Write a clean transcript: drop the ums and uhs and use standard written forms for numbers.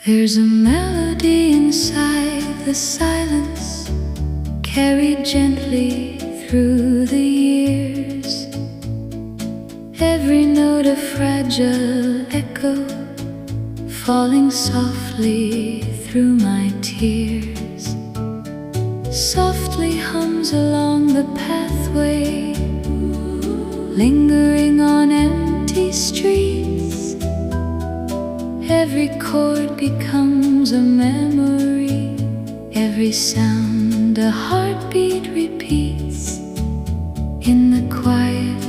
There's a melody inside the silence, carried gently through the years. Every note a fragile echo, falling softly through my tears. Softly hums along the pathway, lingering on empty streets. Every chord becomes a memory, every sound a heartbeat repeats. In the quiet